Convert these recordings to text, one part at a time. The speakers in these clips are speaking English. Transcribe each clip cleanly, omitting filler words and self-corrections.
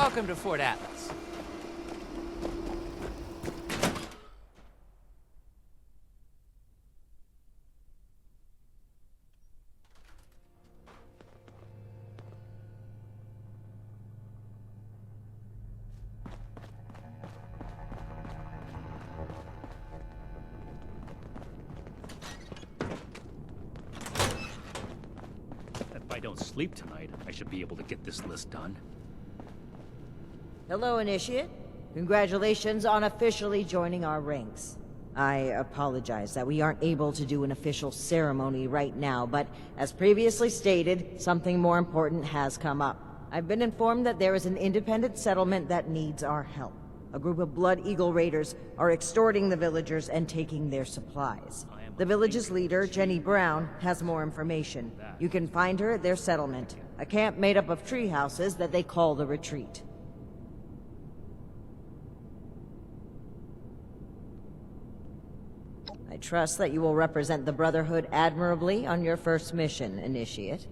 Welcome to Fort Atlas. If I don't sleep tonight, I should be able to get this list done. Hello, Initiate. Congratulations on officially joining our ranks. I apologize that we aren't able to do an official ceremony right now, but as previously stated, something more important has come up. I've been informed that there is an independent settlement that needs our help. A group of Blood Eagle raiders are extorting the villagers and taking their supplies. The village's leader, Jennie Brown, has more information. You can find her at their settlement, a camp made up of tree houses that they call the Retreat. I trust that you will represent the Brotherhood admirably on your first mission, Initiate.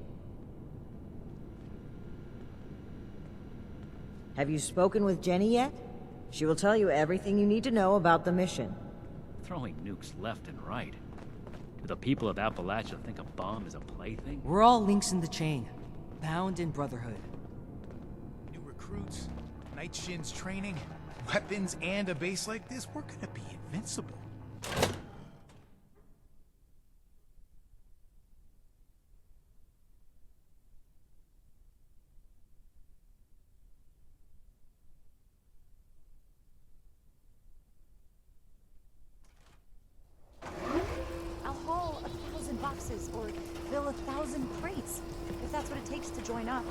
Have you spoken with Jennie yet? She will tell you everything you need to know about the mission. Throwing nukes left and right. Do the people of Appalachia think a bomb is a plaything? We're all links in the chain, bound in Brotherhood. New recruits, Night Shin's training, weapons, and a base like this, we're gonna be invincible. Or fill 1,000 crates, if that's what it takes to join up.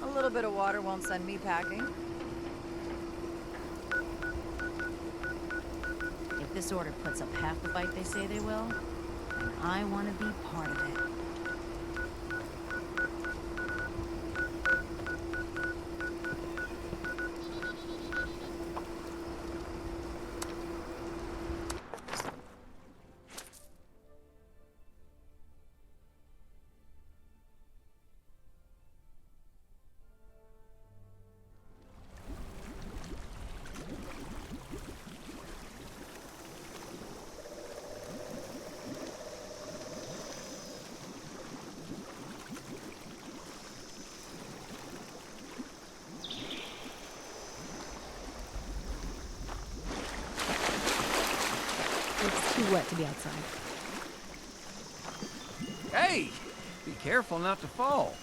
A little bit of water won't send me packing. If this order puts up half the fight they say they will, then I want to be part of it. It's too wet to be outside. Hey! Be careful not to fall.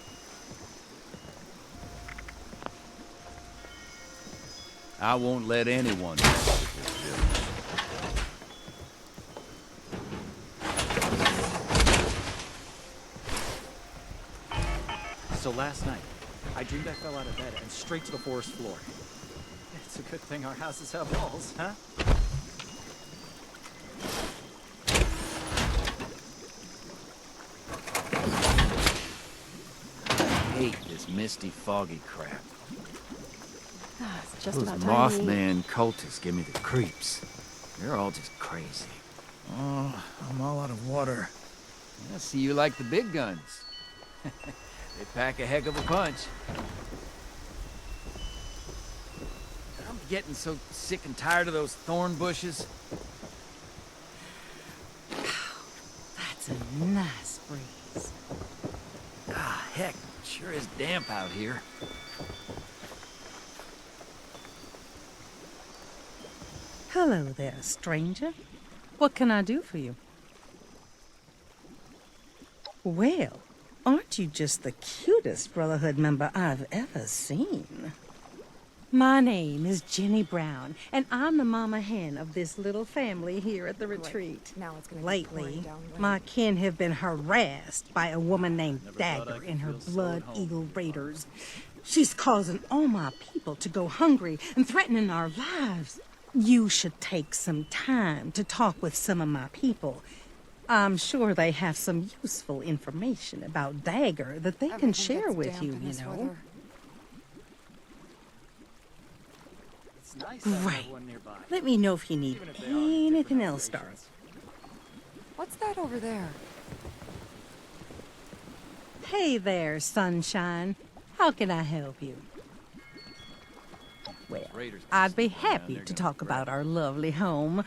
I won't let anyone mess with this village. So last night, I dreamed I fell out of bed and straight to the forest floor. It's a good thing our houses have walls, huh? I hate this misty, foggy crap. It's just Those about time to eat. Mothman cultists give me the creeps. They're all just crazy. Oh, I'm all out of water. I see you like the big guns. They pack a heck of a punch. I'm getting so sick and tired of those thorn bushes. That's a nice breeze. Ah, heck, it sure is damp out here. Hello there, stranger. What can I do for you? Well, aren't you just the cutest Brotherhood member I've ever seen? My name is Jennie Brown, and I'm the mama hen of this little family here at the retreat. Now it's gonna keep Lately, pouring down rain. my kin have been harassed by a woman named Dagger and her Blood Eagle raiders. She's causing all my people to go hungry and threatening our lives. You should take some time to talk with some of my people. I'm sure they have some useful information about Dagger that they can share with you, you know. It's nice to have Right. everyone nearby. Let me know if you need Even if they are in anything different else, darling. operations. What's that over there? Hey there, sunshine. How can I help you? Well, Raiders I'd be sneak around, happy they're to gonna talk grab about our lovely home.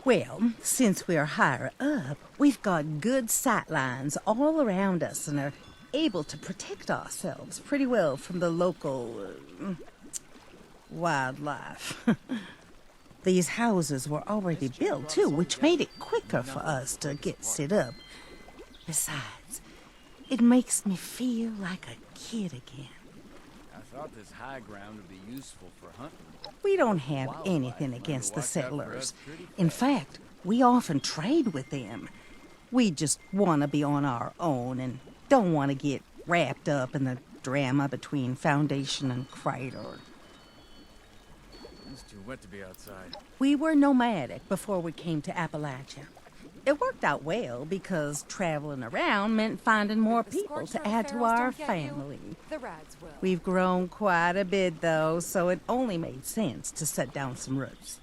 Well, since we're higher up, we've got good sight lines all around us and are able to protect ourselves pretty well from the local wildlife. These houses were already built, too, which made it quicker for us to get set up. Besides, it makes me feel like a kid again. I thought this high ground would be useful for hunting. We don't have Wildlife anything learn to against the watch out for settlers. us pretty In fast. fact, we often trade with them. We just want to be on our own and don't want to get wrapped up in the drama between Foundation and Crater. It's too wet to be outside. We were nomadic before we came to Appalachia. It worked out well because traveling around meant finding more people to add to our family. The rads will. We've grown quite a bit, though, so it only made sense to set down some roots.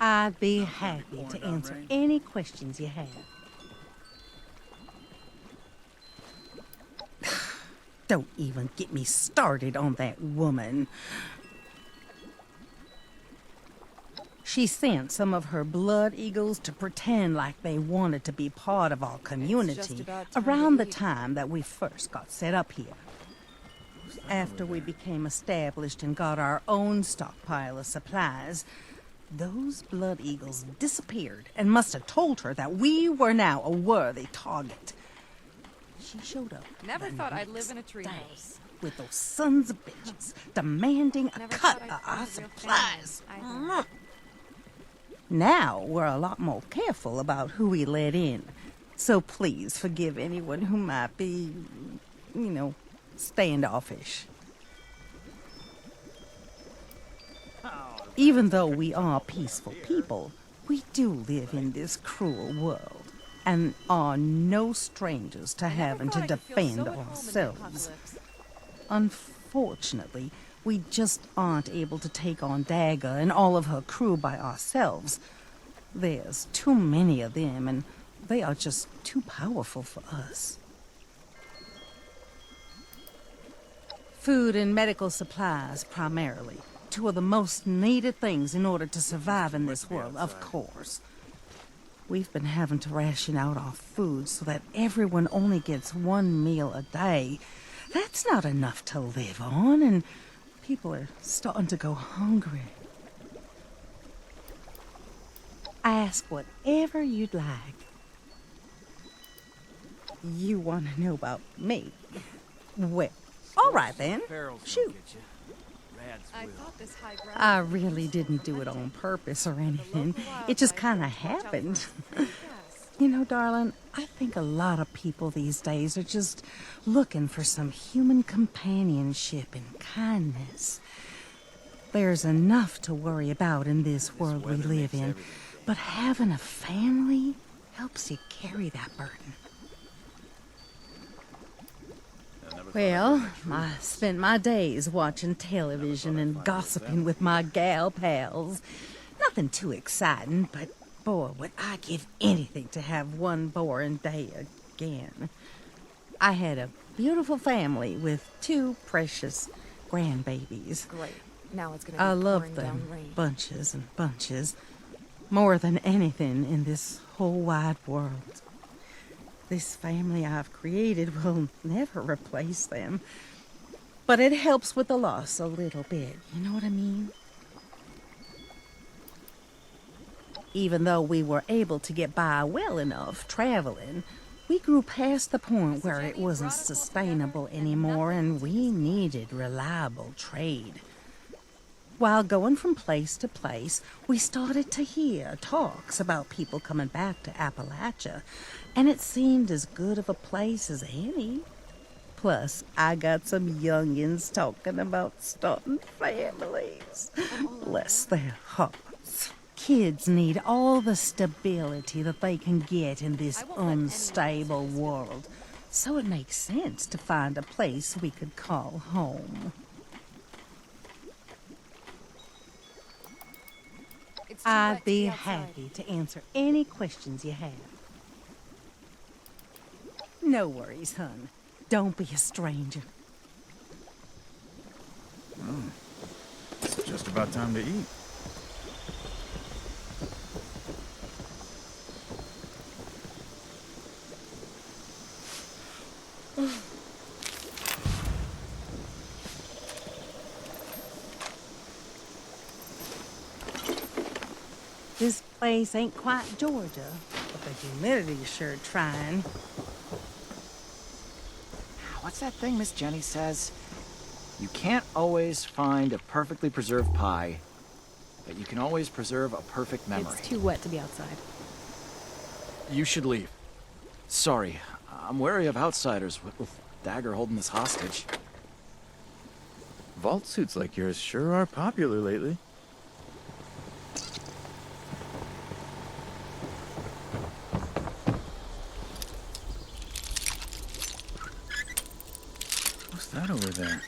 I'd be happy to answer any questions you have. Don't even get me started on that woman. She sent some of her blood eagles to pretend like they wanted to be part of our community about time to around the eat. time that we first got set up here. After we became established and got our own stockpile of supplies, those blood eagles disappeared and must have told her that we were now a worthy target. She showed up. Never the thought I'd next live in a day treehouse. with those sons of bitches demanding a Never cut thought I'd of find our a real supplies. family either. Now we're a lot more careful about who we let in. So please forgive anyone who might be, standoffish. Even though we are peaceful people, we do live in this cruel world and are no strangers to having to defend ourselves. Unfortunately, we just aren't able to take on Dagger and all of her crew by ourselves. There's too many of them, and they are just too powerful for us. Food and medical supplies, primarily. Two of the most needed things in order to survive in this world, of course. We've been having to ration out our food so that everyone only gets one meal a day. That's not enough to live on, and people are starting to go hungry. Ask whatever you'd like. You want to know about me? Well, all right then. Ferals will Shoot. get you. Rads I will. thought this high ground. I really didn't do it on purpose or anything. It just kind of happened. You know, darling, I think a lot of people these days are just looking for some human companionship and kindness. There's enough to worry about in this world we weather live makes in, everything but having a family helps you carry that burden. Well, I spent my days watching television and gossiping with my gal pals. Nothing too exciting, but boy, would I give anything to have one boring day again. I had a beautiful family with 2 precious grandbabies. Great. Now it's gonna be I pouring love down them rain. bunches and bunches, more than anything in this whole wide world. This family I've created will never replace them, but it helps with the loss a little bit, you know what I mean? Even though we were able to get by well enough traveling, we grew past the point where it wasn't sustainable anymore and we needed reliable trade. While going from place to place, we started to hear talks about people coming back to Appalachia, and it seemed as good of a place as any. Plus, I got some youngins talking about starting families. Bless their hearts. Kids need all the stability that they can get in this I won't let anyone unstable world. So it makes sense to find a place we could call home. It's too I'd wet to be outside. happy to answer any questions you have. No worries, hon. Don't be a stranger. It's just about time to eat. This place ain't quite Georgia, but the humidity's sure trying. What's that thing Miss Jenny says? You can't always find a perfectly preserved pie, but you can always preserve a perfect memory. It's too wet to be outside. You should leave. Sorry, I'm wary of outsiders with Dagger holding us hostage. Vault suits like yours sure are popular lately. What's that over there?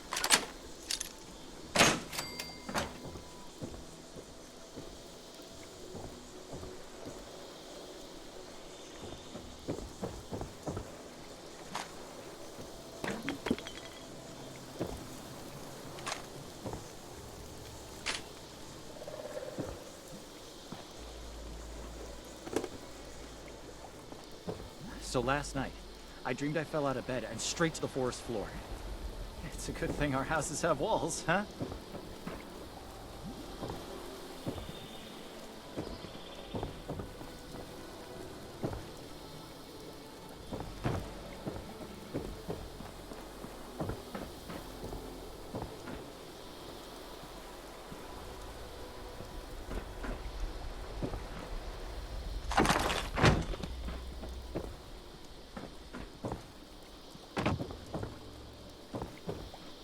So last night, I dreamed I fell out of bed and straight to the forest floor. It's a good thing our houses have walls, huh?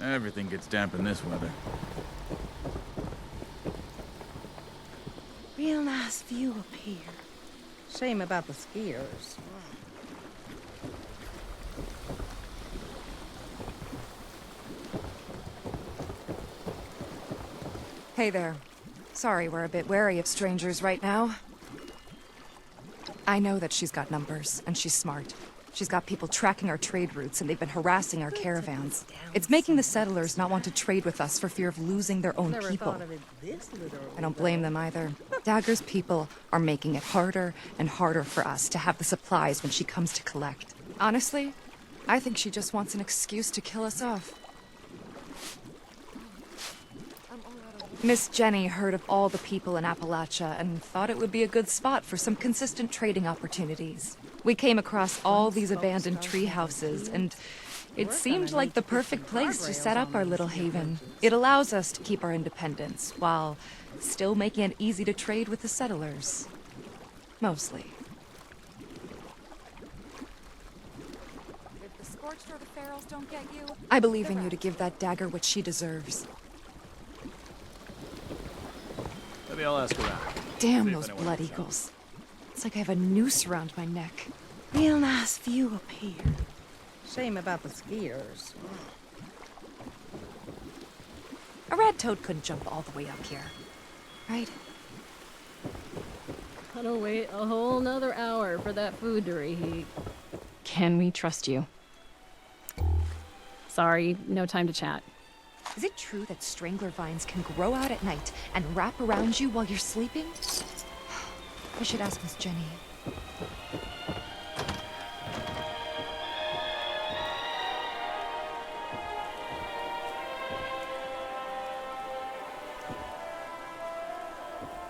Everything gets damp in this weather. Real nice view up here. Shame about the skiers. Hey there. Sorry, we're a bit wary of strangers right now. I know that she's got numbers, and she's smart. She's got people tracking our trade routes, and they've been harassing our caravans. It's making the settlers not want to trade with us for fear of losing their own people. I don't blame them either. Dagger's people are making it harder and harder for us to have the supplies when she comes to collect. Honestly, I think she just wants an excuse to kill us off. Miss Jenny heard of all the people in Appalachia and thought it would be a good spot for some consistent trading opportunities. We came across all these abandoned tree houses, and it seemed like the perfect place to set up our little haven. It allows us to keep our independence, while still making it easy to trade with the settlers. Mostly. If the Scorched or the Ferals don't get you, I believe in you to give that dagger what she deserves. Maybe I'll ask around. Damn See if those anyone blood knows that. eagles. It's like I have a noose around my neck. Real nice view up here. Shame about the skiers. A red toad couldn't jump all the way up here. Right? Gotta wait a whole nother hour for that food to reheat. Can we trust you? Sorry, no time to chat. Is it true that strangler vines can grow out at night and wrap around you while you're sleeping? I should ask Miss Jenny.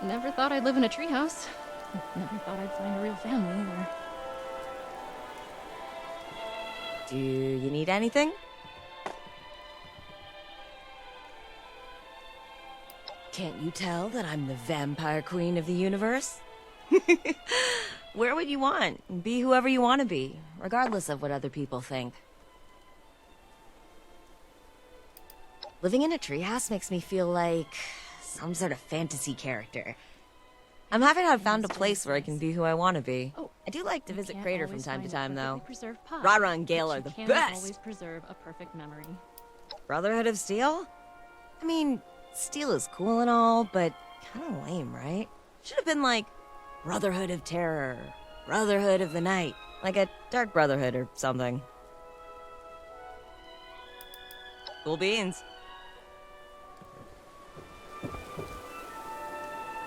Never thought I'd live in a treehouse. Never thought I'd find a real family either. Do you need anything? Can't you tell that I'm the vampire queen of the universe? Wear what you want, and be whoever you want to be, regardless of what other people think. Living in a treehouse makes me feel like some sort of fantasy character. I'm happy to have found a place where I can be who I want to be. Oh, I do like to you visit can't Crater from always time to find a time, though. perfectly preserved pie, Rara and Gale but are you the can best! always preserve a perfect memory. Brotherhood of Steel? I mean, steel is cool and all, but kind of lame, right? Should have been like Brotherhood of Terror, Brotherhood of the Night, like a Dark Brotherhood or something. Cool beans.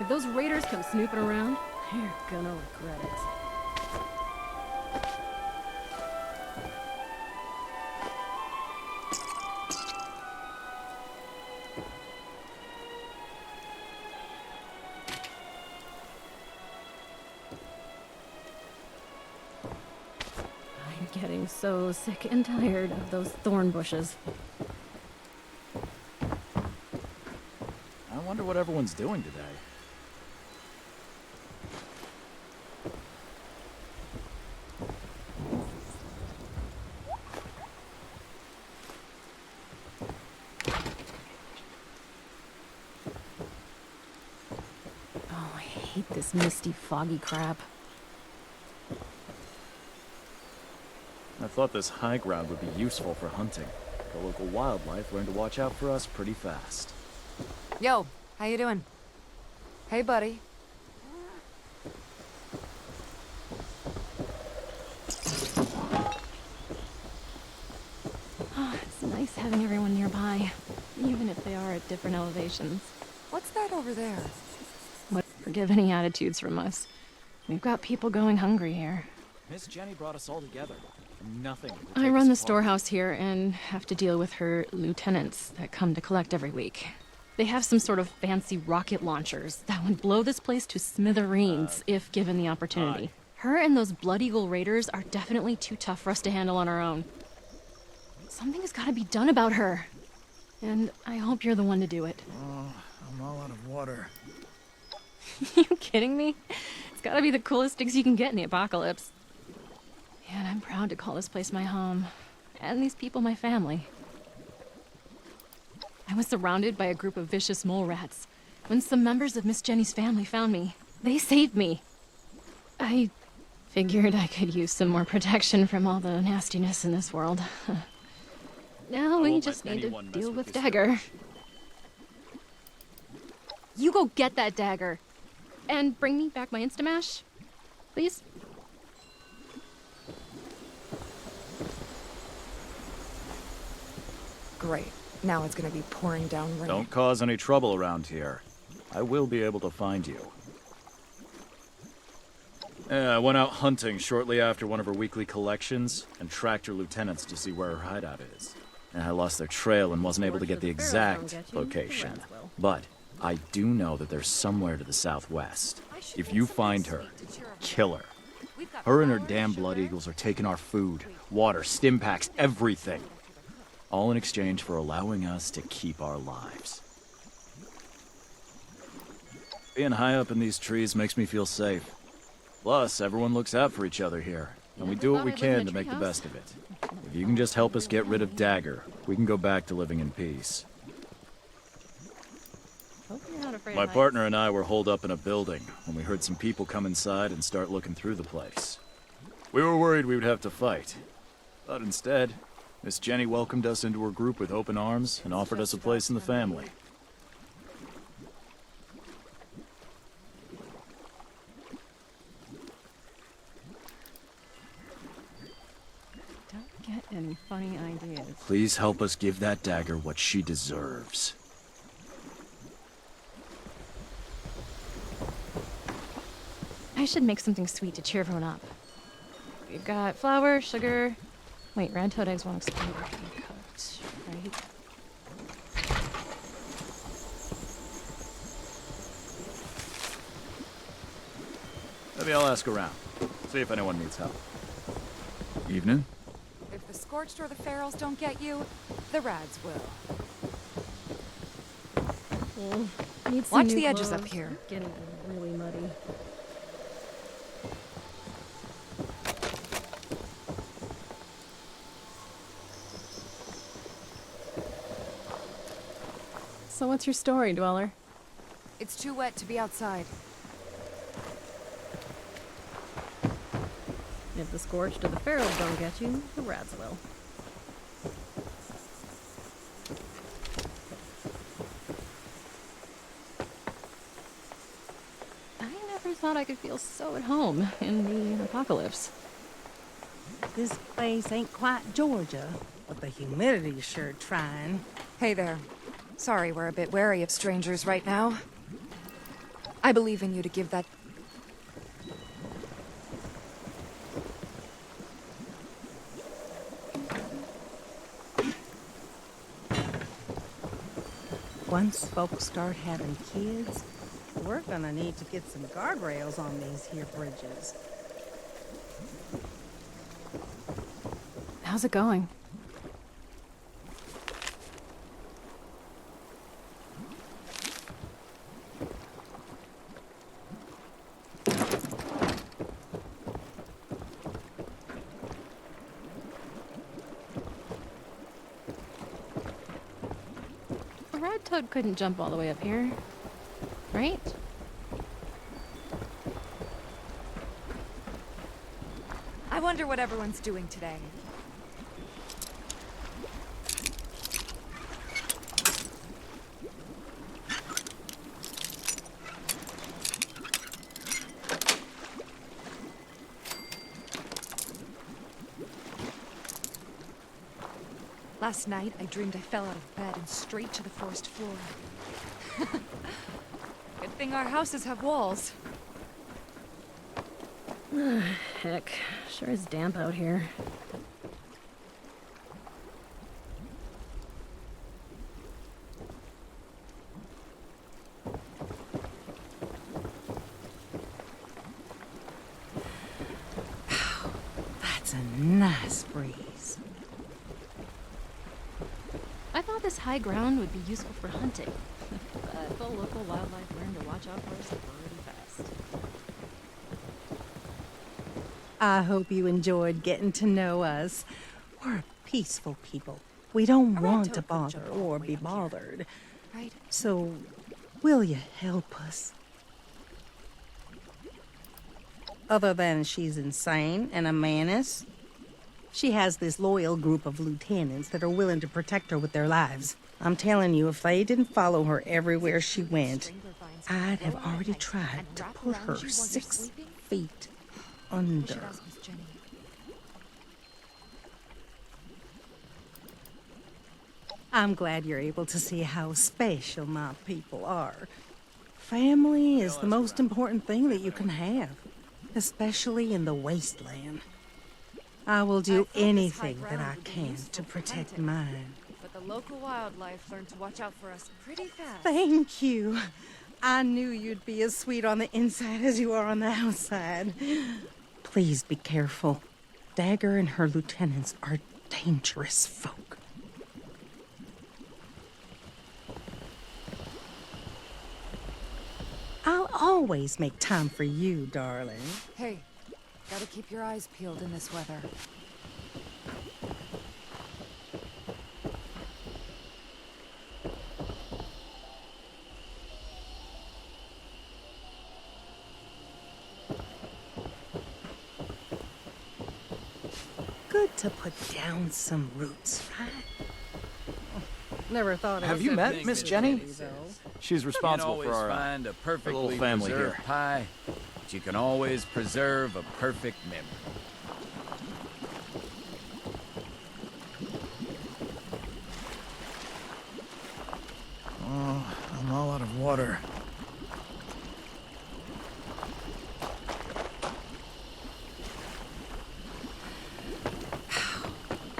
If those raiders come snooping around, they're gonna regret it. I'm getting so sick and tired of those thorn bushes. I wonder what everyone's doing today. Oh, I hate this misty, foggy crap. I thought this high ground would be useful for hunting. The local wildlife learned to watch out for us pretty fast. Yo, how you doing? Hey, buddy. Oh, it's nice having everyone nearby, even if they are at different elevations. What's that over there? What forgive any attitudes from us. We've got people going hungry here. Miss Jennie brought us all together. Nothing. I run the storehouse here and have to deal with her lieutenants that come to collect every week. They have some sort of fancy rocket launchers that would blow this place to smithereens if given the opportunity. Her and those Blood Eagle raiders are definitely too tough for us to handle on our own. Something has got to be done about her. And I hope you're the one to do it. Oh, I'm all out of water. You kidding me? It's got to be the coolest digs you can get in the apocalypse. And I'm proud to call this place my home. And these people my family. I was surrounded by a group of vicious mole rats when some members of Miss Jenny's family found me. They saved me. I figured I could use some more protection from all the nastiness in this world. Now we just need to deal with Dagger. You go get that dagger. And bring me back my Instamash, please. Great. Now it's gonna be pouring down rain. Don't cause any trouble around here. I will be able to find you. Yeah, I went out hunting shortly after one of her weekly collections and tracked her lieutenants to see where her hideout is. And I lost their trail and wasn't able to get the exact location. But I do know that there's somewhere to the southwest. If you find her, kill her. Her and her damn Blood Eagles are taking our food, water, stim packs, everything. All in exchange for allowing us to keep our lives. Being high up in these trees makes me feel safe. Plus, everyone looks out for each other here, and we do what we can to make the best of it. If you can just help us get rid of Dagger, we can go back to living in peace. My partner and I were holed up in a building when we heard some people come inside and start looking through the place. We were worried we would have to fight, but instead, Miss Jennie welcomed us into her group with open arms and offered us a place in the family. Don't get any funny ideas. Please help us give that dagger what she deserves. I should make something sweet to cheer everyone up. We've got flour, sugar. Wait, red toad eggs won't explode after they're cooked, right? Maybe I'll ask around. See if anyone needs help. Evening? If the Scorched or the Ferals don't get you, the Rads will. Need some Watch new the edges up clothes. here. Getting really muddy. So what's your story, Dweller? It's too wet to be outside. If the Scorched or the Feral don't get you, the Rats will. I never thought I could feel so at home in the apocalypse. This place ain't quite Georgia, but the humidity's sure trying. Hey there. Sorry, we're a bit wary of strangers right now. I believe in you to give that... Once folks start having kids, we're gonna need to get some guardrails on these here bridges. How's it going? A red toad couldn't jump all the way up here, right? I wonder what everyone's doing today. Last night, I dreamed I fell out of bed and straight to the forest floor. Good thing our houses have walls. Heck, sure is damp out here. That's a nice breeze. I thought this high ground would be useful for hunting, but the local wildlife learned to watch out for us pretty fast. I hope you enjoyed getting to know us. We're peaceful people. We don't want to bother or be bothered. Right? So, will you help us? Other than she's insane and a menace, she has this loyal group of lieutenants that are willing to protect her with their lives. I'm telling you, if they didn't follow her everywhere she went, I'd have already tried to put her 6 feet under. I'm glad you're able to see how special my people are. Family is the most important thing that you can have, especially in the wasteland. I will do anything that I can to protect mine. But the local wildlife learned to watch out for us pretty fast. Thank you. I knew you'd be as sweet on the inside as you are on the outside. Please be careful. Dagger and her lieutenants are dangerous folk. I'll always make time for you, darling. Hey, gotta keep your eyes peeled in this weather. Good to put down some roots, right? Never thought Have you met Miss Jennie? She's responsible for our find a perfectly little family preserved here. pie, but you can always preserve a perfect memory. Oh, I'm all out of water.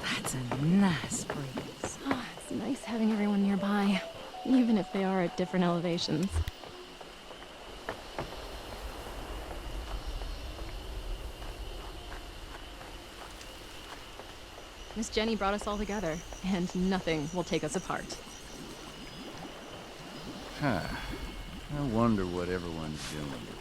That's a nice breeze. Oh, it's nice having everyone nearby, even if they are at different elevations. Miss Jennie brought us all together, and nothing will take us apart. Huh. I wonder what everyone's doing today.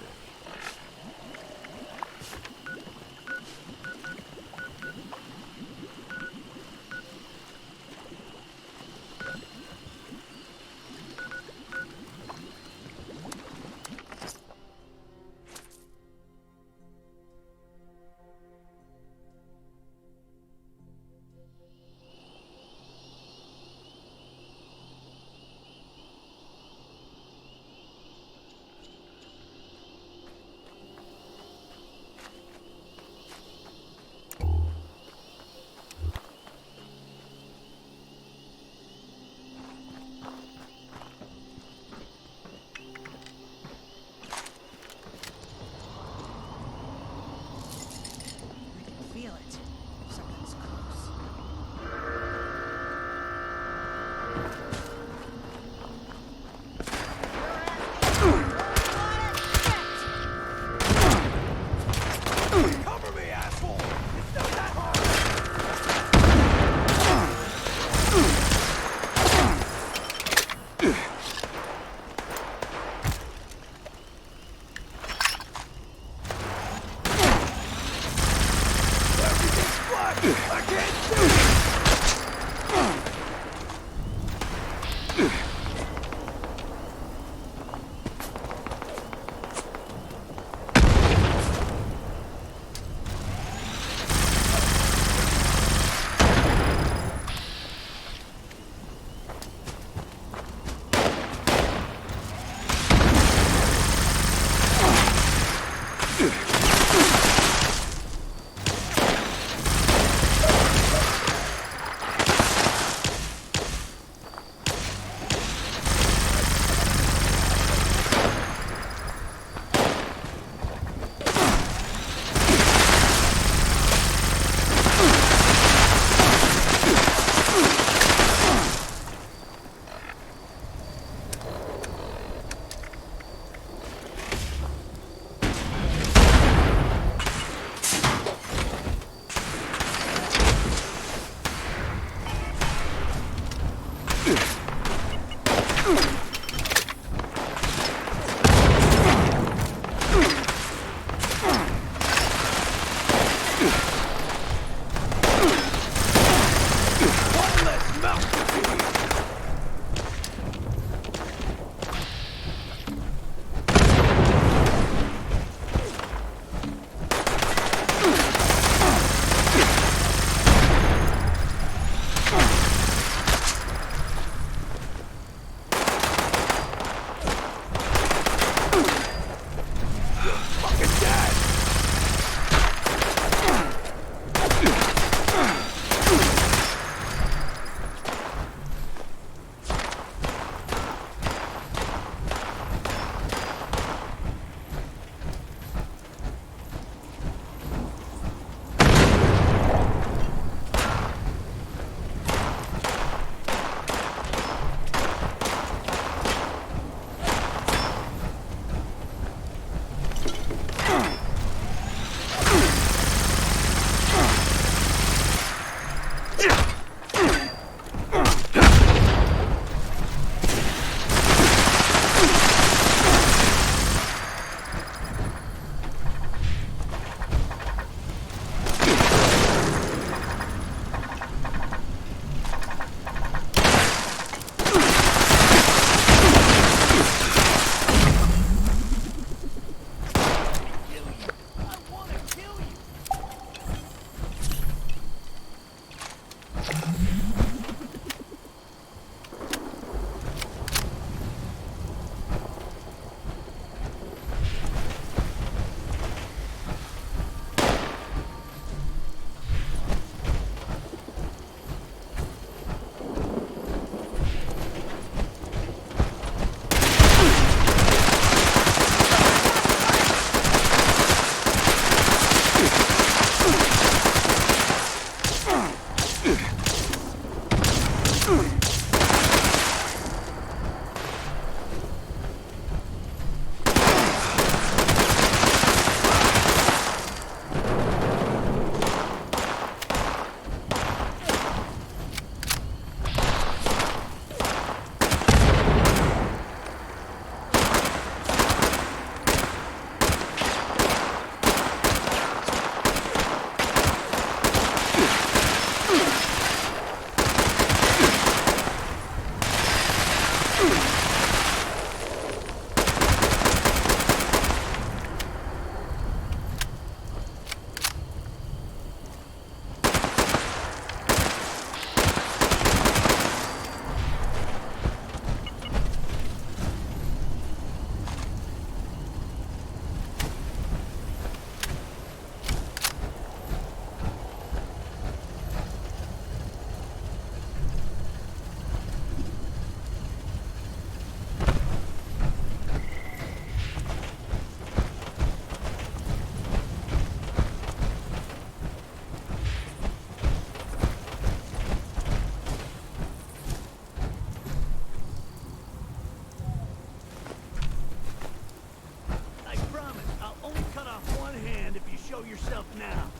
Show yourself now.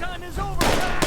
Time is over, Max!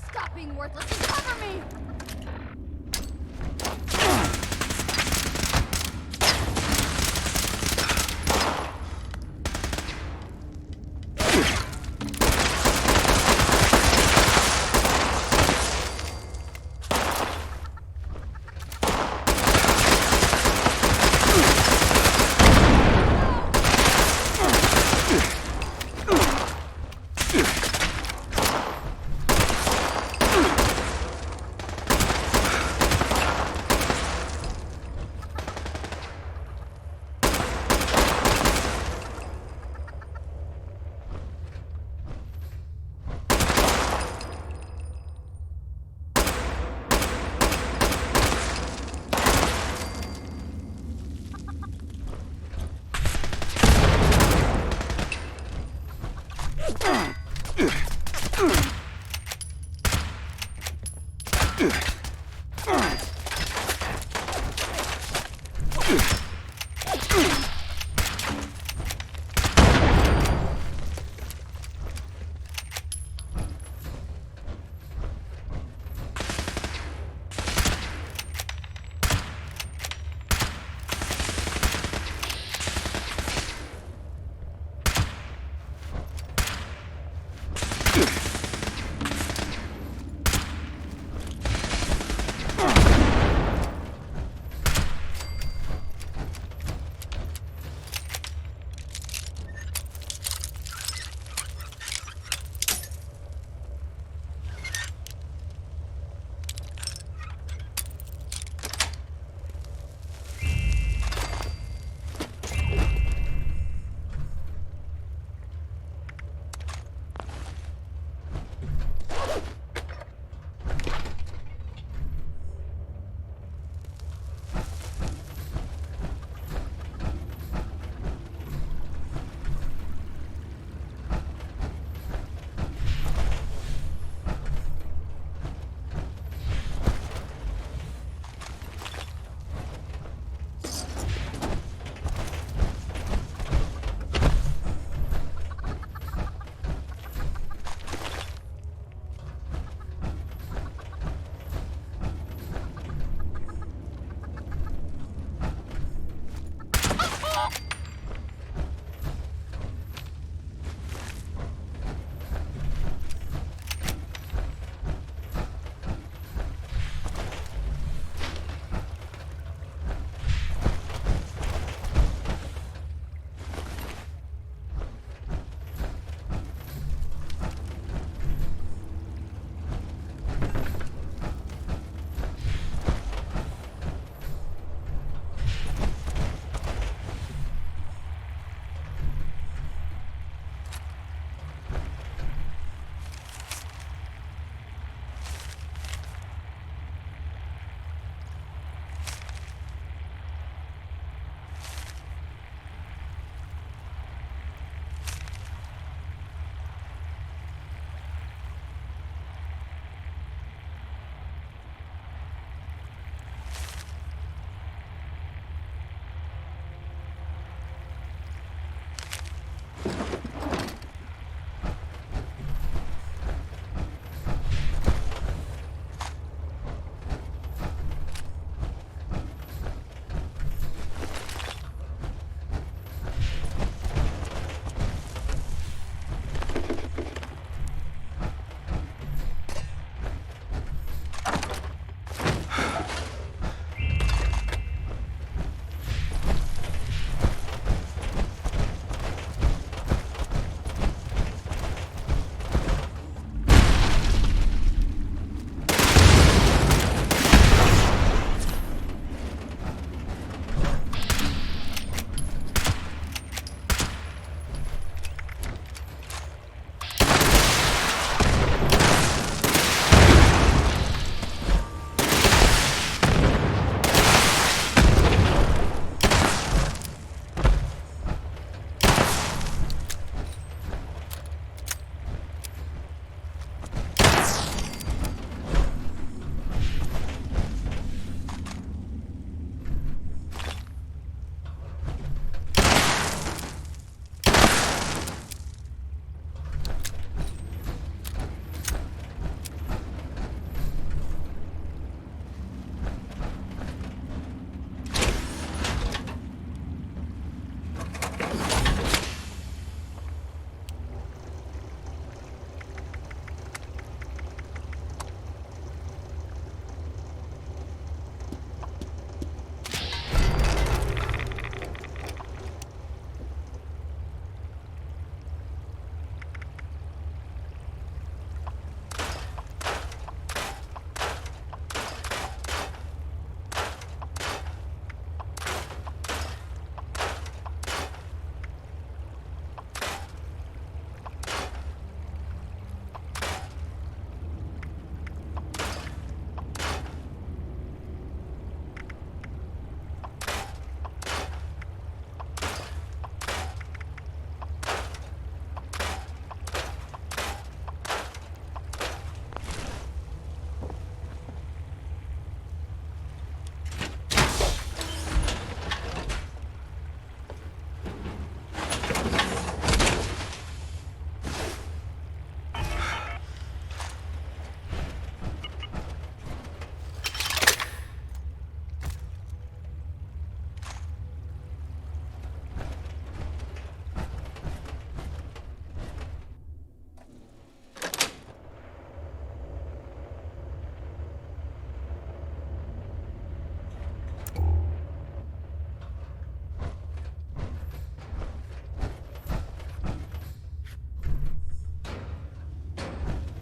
Stop being worthless and cover me!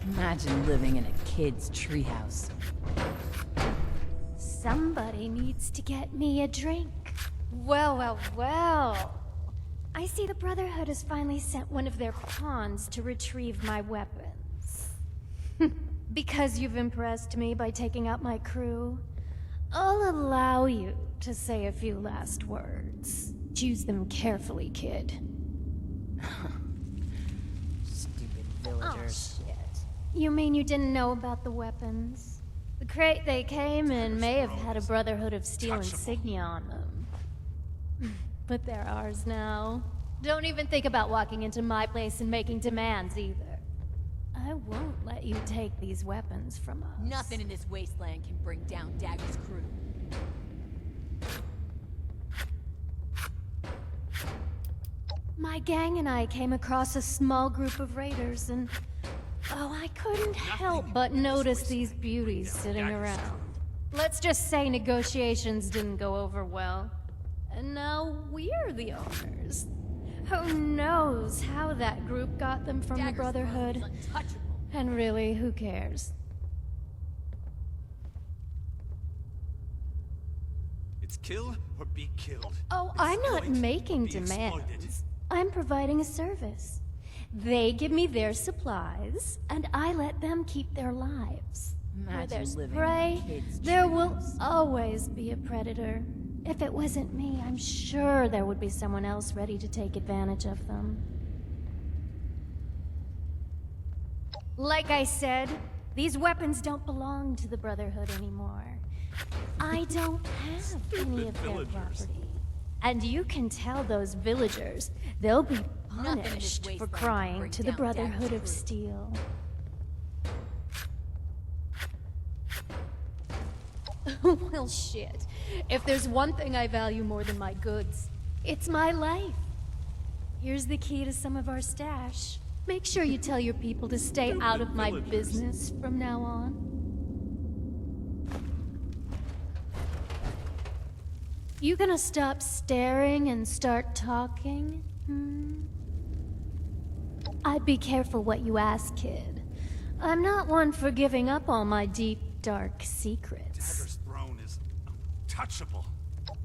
Imagine living in a kid's treehouse. Somebody needs to get me a drink. Well, well, well. I see the Brotherhood has finally sent one of their pawns to retrieve my weapons. Because you've impressed me by taking out my crew, I'll allow you to say a few last words. Choose them carefully, kid. Stupid villagers. Oh, shit. You mean you didn't know about the weapons? The crate they came in may have had a Brotherhood of Steel insignia on them. But they're ours now. Don't even think about walking into my place and making demands either. I won't let you take these weapons from us. Nothing in this wasteland can bring down Dagger's crew. My gang and I came across a small group of raiders and... oh, I couldn't help but notice these beauties sitting around. Let's just say negotiations didn't go over well. And now we're the owners. Who knows how that group got them from the Brotherhood? And really, who cares? It's kill or be killed. Oh, I'm not making demands. I'm providing a service. They give me their supplies, and I let them keep their lives. Where there's prey, there will always be a predator. If it wasn't me, I'm sure there would be someone else ready to take advantage of them. Like I said, these weapons don't belong to the Brotherhood anymore. I don't have any of their property. And you can tell those villagers they'll be punished for crying to the Brotherhood of Steel. Well, shit. If there's one thing I value more than my goods, it's my life. Here's the key to some of our stash. Make sure you tell your people to stay out of my business from now on. You gonna stop staring and start talking? I'd be careful what you ask, kid. I'm not one for giving up all my deep, dark secrets. Dagger's throne is untouchable.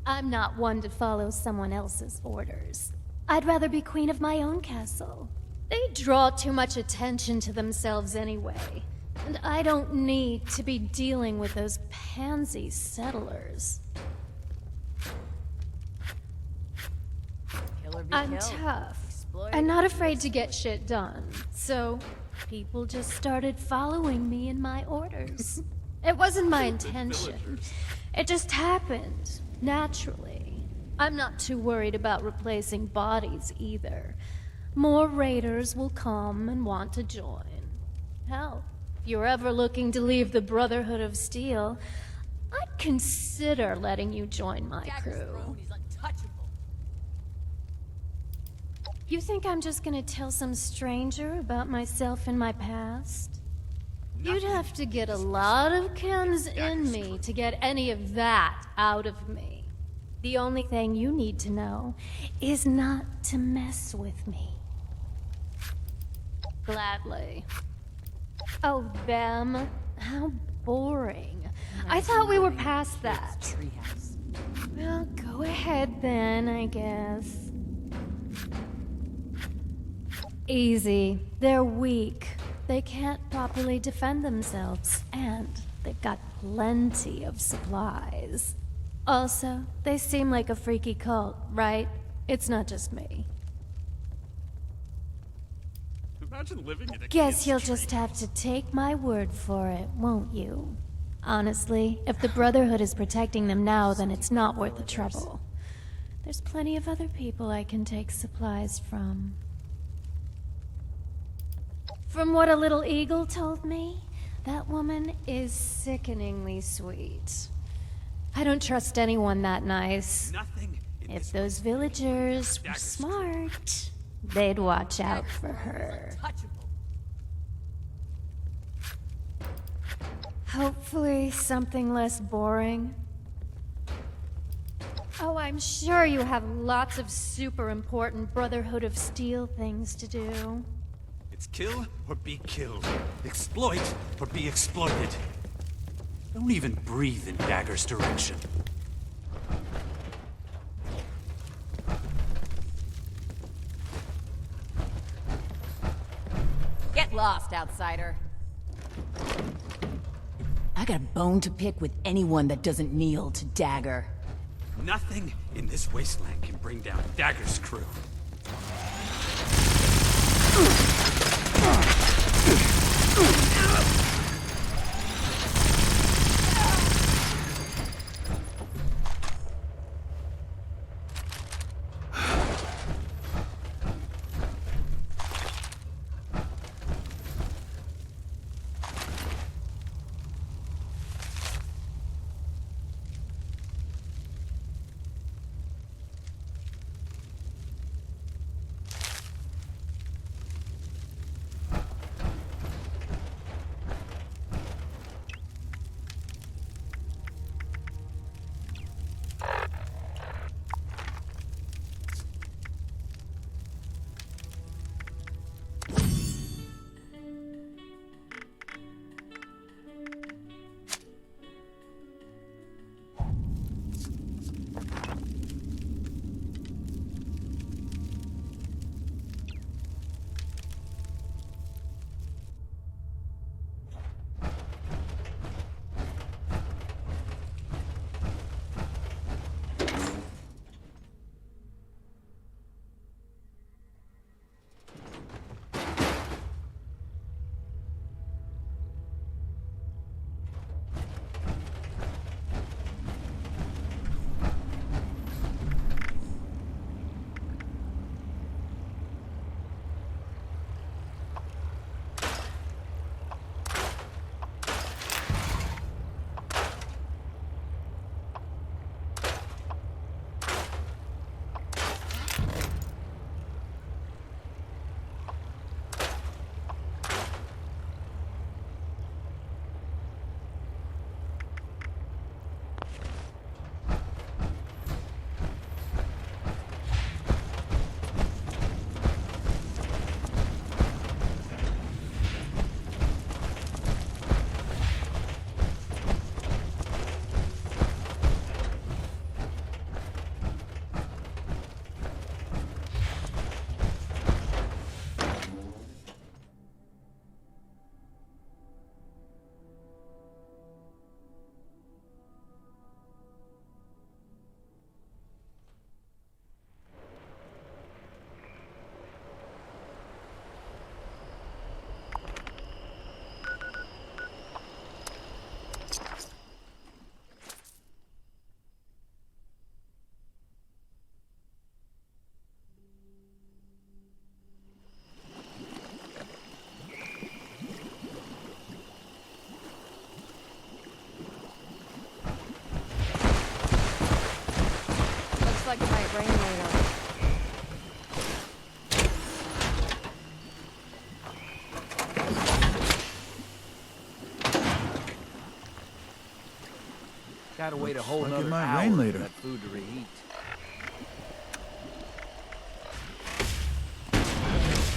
I'm not one to follow someone else's orders. I'd rather be queen of my own castle. They draw too much attention to themselves anyway, and I don't need to be dealing with those pansy settlers. I'm tough, and not afraid to get shit done, so people just started following me and my orders. It wasn't my intention. It just happened, naturally. I'm not too worried about replacing bodies either. More raiders will come and want to join. Hell, if you're ever looking to leave the Brotherhood of Steel, I'd consider letting you join my crew. You think I'm just gonna tell some stranger about myself and my past? You'd have to get a lot of chems in me to get any of that out of me. The only thing you need to know is not to mess with me. Gladly. Oh, them? How boring. I thought we were past that. Well, go ahead then, I guess. Easy. They're weak. They can't properly defend themselves, and they've got plenty of supplies. Also, they seem like a freaky cult, right? It's not just me. Imagine living in a Guess you'll just have to take my word for it, won't you? Honestly, if the Brotherhood is protecting them now, then it's not worth the trouble. There's plenty of other people I can take supplies from. From what a little eagle told me, that woman is sickeningly sweet. I don't trust anyone that nice. If those villagers were smart, they'd watch out for her. Hopefully something less boring. Oh, I'm sure you have lots of super important Brotherhood of Steel things to do. It's kill or be killed. Exploit or be exploited. Don't even breathe in Dagger's direction. Get lost, outsider. I got a bone to pick with anyone that doesn't kneel to Dagger. Nothing in this wasteland can bring down Dagger's crew. Like it might rain later. Gotta wait a whole like it nother might hour rain for later. that food to reheat.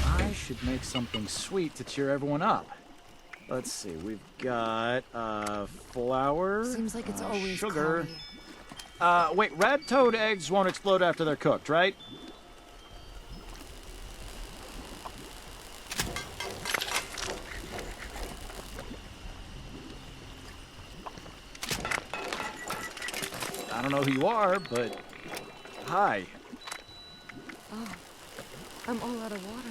I should make something sweet to cheer everyone up. Let's see, we've got flour. Seems like it's always sugar. cloudy. Wait, red toad eggs won't explode after they're cooked, right? I don't know who you are, but hi. Oh, I'm all out of water.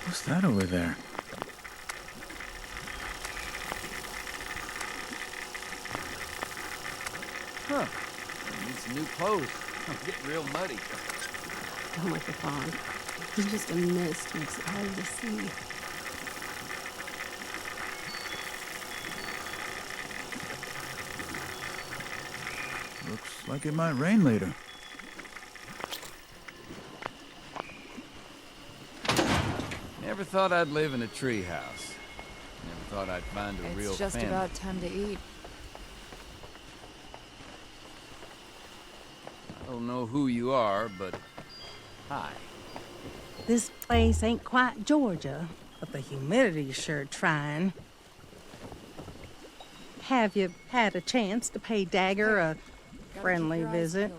What's that over there? Huh. I need some new clothes. I'm getting real muddy. Don't like the fog. Just a mist makes it hard to see. Looks like it might rain later. Never thought I'd live in a treehouse. Never thought I'd find a real It's just family. about time to eat. don't know who you are, but hi. This place ain't quite Georgia, but the humidity's sure trying. Have you had a chance to pay Dagger a friendly visit?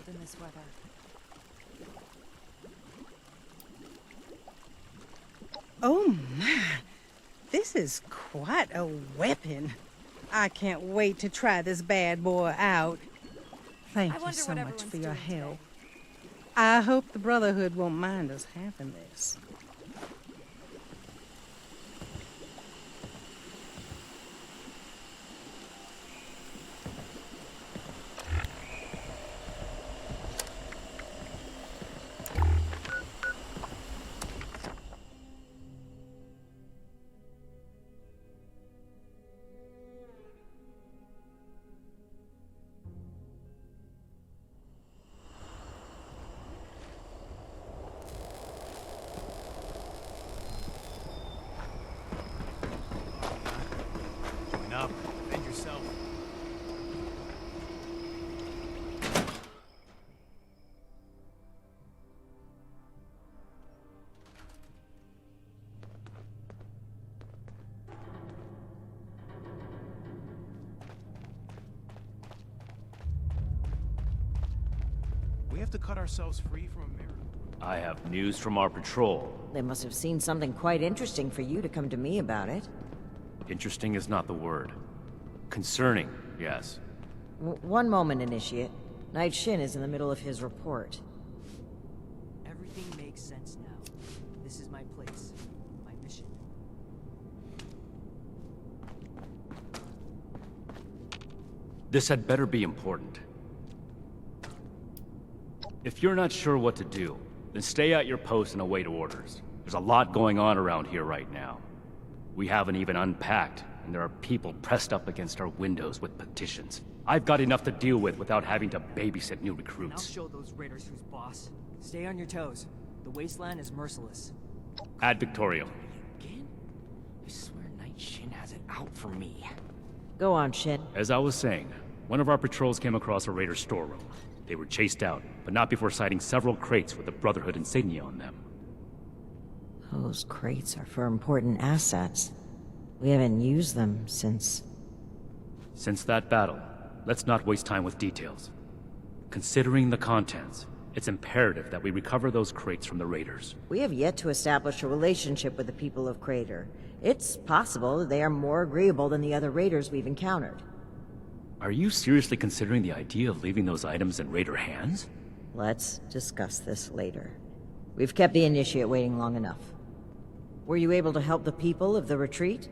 Oh my, this is quite a weapon. I can't wait to try this bad boy out. Thank you so much for your help. I hope the Brotherhood won't mind us having this. We have to cut ourselves free from Mire. I have news from our patrol. They must have seen something quite interesting for you to come to me about it. Interesting is not the word. Concerning, yes. One moment, Initiate. Knight Shin is in the middle of his report. Everything makes sense now. This is my place, my mission. This had better be important. If you're not sure what to do, then stay at your post and await orders. There's a lot going on around here right now. We haven't even unpacked, and there are people pressed up against our windows with petitions. I've got enough to deal with without having to babysit new And I'll recruits. show those raiders who's boss. Stay on your toes. The wasteland is merciless. Ad Victorium. Again? I swear Knight Shin has it out for me. Go on, Shin. As I was saying, one of our patrols came across a raider storeroom. They were chased out, but not before sighting several crates with the Brotherhood insignia on them. Those crates are for important assets. We haven't used them since... Since that battle, let's not waste time with details. Considering the contents, it's imperative that we recover those crates from the raiders. We have yet to establish a relationship with the people of Crater. It's possible that they are more agreeable than the other raiders we've encountered. Are you seriously considering the idea of leaving those items in raider hands? Let's discuss this later. We've kept the Initiate waiting long enough. Were you able to help the people of the retreat?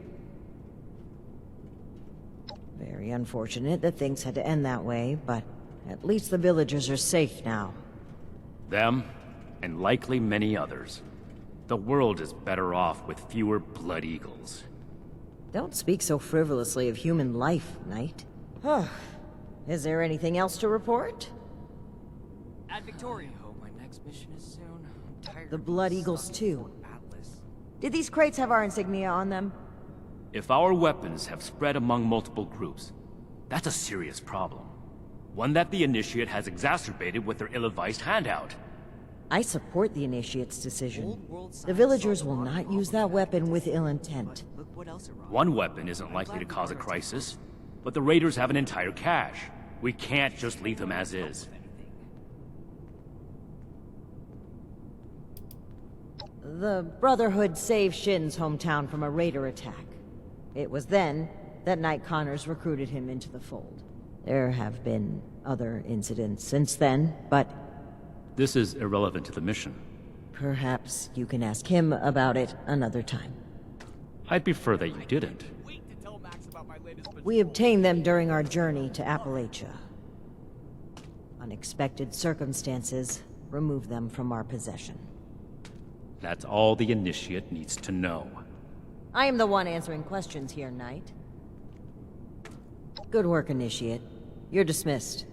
Very unfortunate that things had to end that way, but at least the villagers are safe now. Them, and likely many others. The world is better off with fewer blood eagles. Don't speak so frivolously of human life, Knight. Is there anything else to report? Ad Victorium. Oh, my next mission is soon. I'm tired The of Blood being Eagles sucked too. into Atlas. Did these crates have our insignia on them? If our weapons have spread among multiple groups, that's a serious problem. One that the Initiate has exacerbated with their ill-advised handout. I support the Initiate's decision. The villagers will not use that weapon with ill intent. Look what else arrived. One weapon isn't likely to cause a crisis, but the raiders have an entire cache. We can't just leave them as is. The Brotherhood saved Shin's hometown from a raider attack. It was then that Knight Connors recruited him into the fold. There have been other incidents since then, but This is irrelevant to the mission. perhaps you can ask him about it another time. I'd prefer that you didn't. We obtained them during our journey to Appalachia. Unexpected circumstances removed them from our possession. That's all the Initiate needs to know. I am the one answering questions here, Knight. Good work, Initiate. You're dismissed.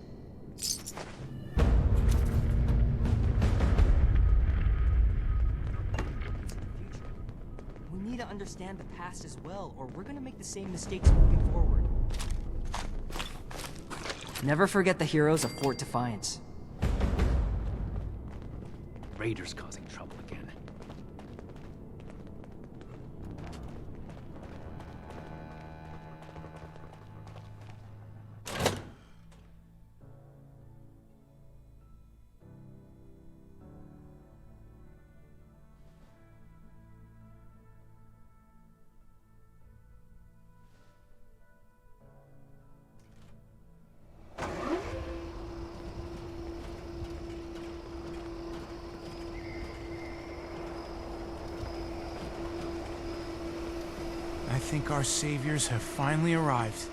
We need to understand the past as well, or we're gonna make the same mistakes moving forward. Never forget the heroes of Fort Defiance. raiders causing trouble again. I think our saviors have finally arrived.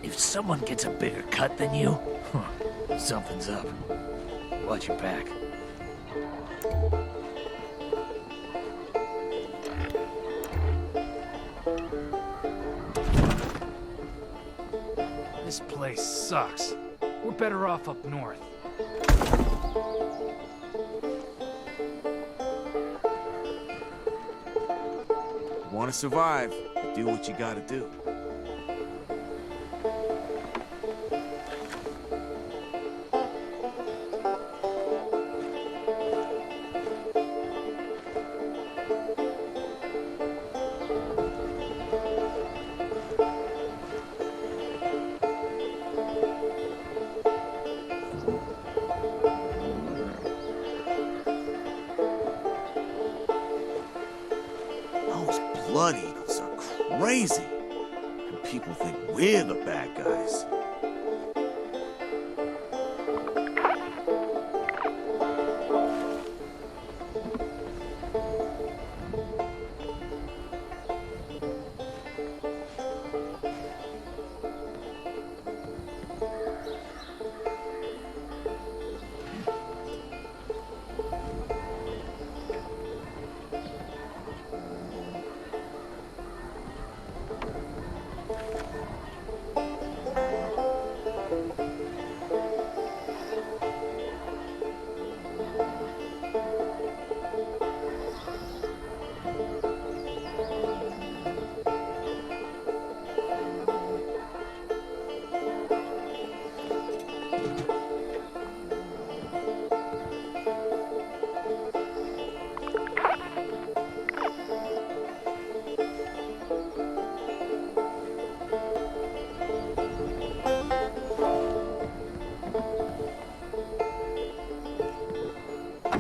If someone gets a bigger cut than you, something's up. Watch your back. This place sucks. We're better off up north. Want to survive, do what you gotta do. Blood Eagles are crazy, and people think we're the bad guys.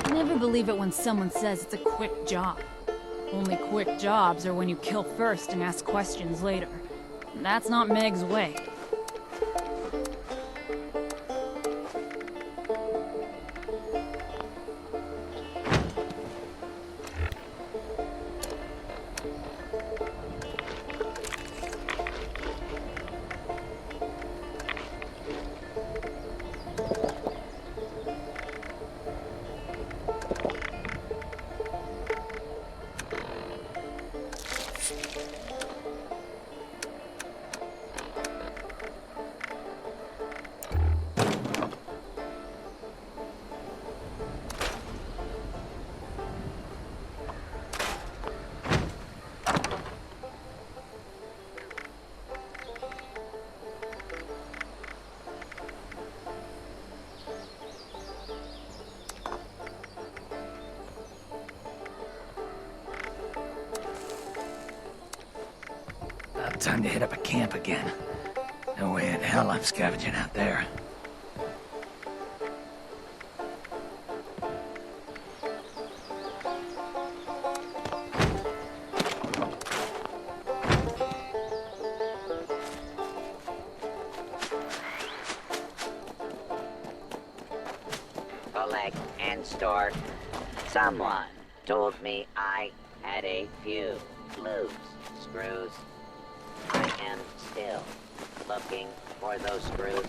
Never believe it when someone says it's a quick job. Only quick jobs are when you kill first and ask questions later. That's not Meg's way. Time to hit up a camp again. No way in hell I'm scavenging out there. Collect and store. Someone told me I had a fuse. Loose screws. I am still looking for those screws.